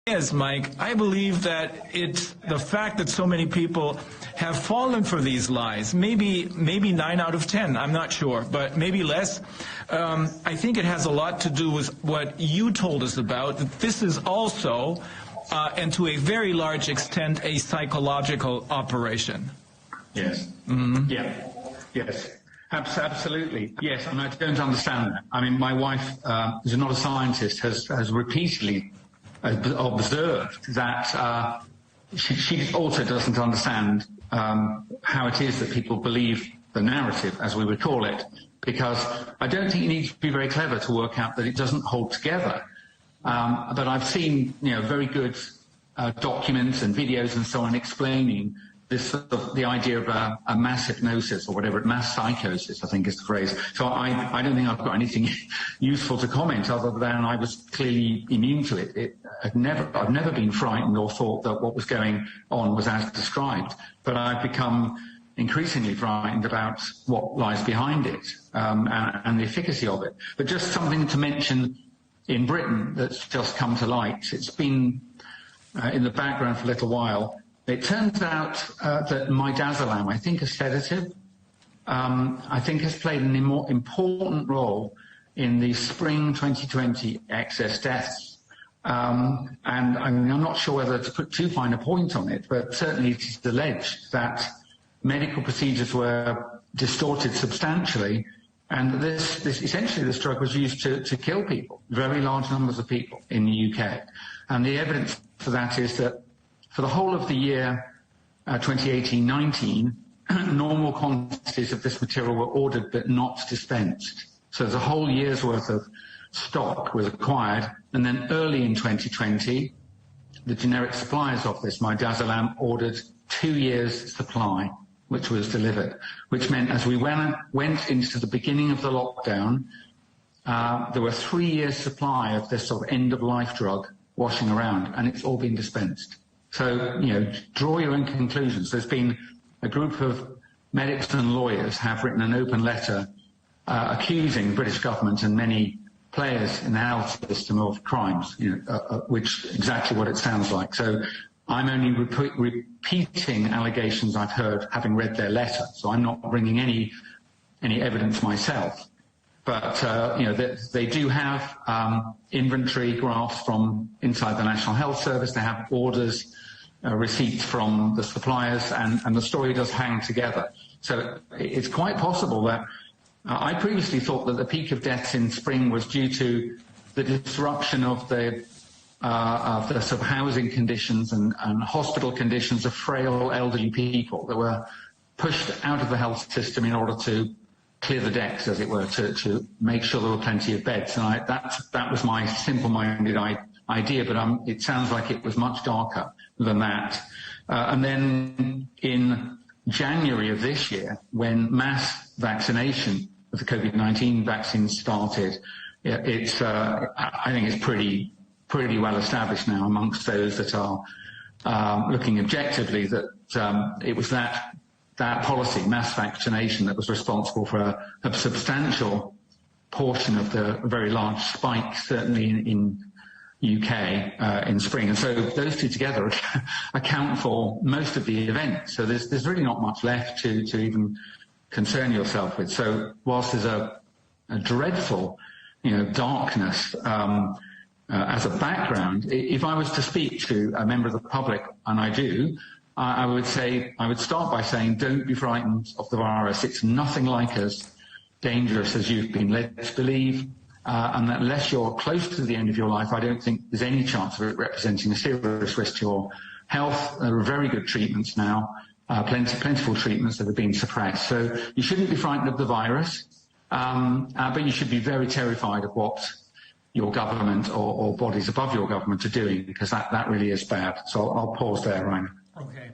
Yes, Mike, I believe that it's the fact that so many people have fallen for these lies, maybe 9 out of 10, I'm not sure, but maybe less. I think it has a lot to do with what you told us about, that this is also, and to a very large extent, a psychological operation. Yes. Mm-hmm. Yeah. Yes. Absolutely. Yes, and I don't understand that. I mean, my wife, who's not a scientist, has repeatedly observed that she also doesn't understand how it is that people believe the narrative, as we would call it, because I don't think you need to be very clever to work out that it doesn't hold together. But I've seen, very good documents and videos and so on explaining this sort of, the idea of a mass hypnosis or whatever, mass psychosis, I think is the phrase. So I don't think I've got anything useful to comment other than I was clearly immune to it. I've never been frightened or thought that what was going on was as described, but I've become increasingly frightened about what lies behind it and the efficacy of it. But just something to mention in Britain that's just come to light. It's been in the background for a little while. It turns out that midazolam, I think a sedative, I think has played an important role in the spring 2020 excess deaths. And I'm not sure whether to put too fine a point on it, but certainly it is alleged that medical procedures were distorted substantially, and this essentially this drug was used to kill people, very large numbers of people in the UK. And the evidence for that is that for the whole of the year 2018-19, normal quantities of this material were ordered but not dispensed. So there's a whole year's worth of stock was acquired, and then early in 2020, the generic suppliers of this midazolam ordered 2 years' supply, which was delivered, which meant as we went into the beginning of the lockdown, there were 3 years' supply of this sort of end-of-life drug washing around, and it's all been dispensed. So, draw your own conclusions. There's been a group of medics and lawyers have written an open letter accusing the British government and many players in the health system of crimes, which exactly what it sounds like. So I'm only repeating allegations I've heard having read their letter. So I'm not bringing any evidence myself. But, they do have inventory graphs from inside the National Health Service. They have orders, receipts from the suppliers, and the story does hang together. So it's quite possible that I previously thought that the peak of deaths in spring was due to the disruption of the sort of housing conditions and hospital conditions of frail elderly people that were pushed out of the health system in order to clear the decks, as it were, to make sure there were plenty of beds. And that was my simple-minded idea, but it sounds like it was much darker than that. And then in January of this year, when mass vaccination of the COVID-19 vaccine started, I think it's pretty well established now amongst those that are looking objectively that it was that policy, mass vaccination, that was responsible for a substantial portion of the very large spike, certainly in UK in spring. And so those two together account for most of the event. So there's really not much left to even concern yourself with. So whilst there's a dreadful, darkness as a background, if I was to speak to a member of the public, and I do, I would start by saying, don't be frightened of the virus. It's nothing like as dangerous as you've been led to believe. And that unless you're close to the end of your life, I don't think there's any chance of it representing a serious risk to your health. There are very good treatments now, plentiful treatments that have been suppressed. So you shouldn't be frightened of the virus, but you should be very terrified of what your government or bodies above your government are doing, because that really is bad. So I'll pause there, Ryan. Okay.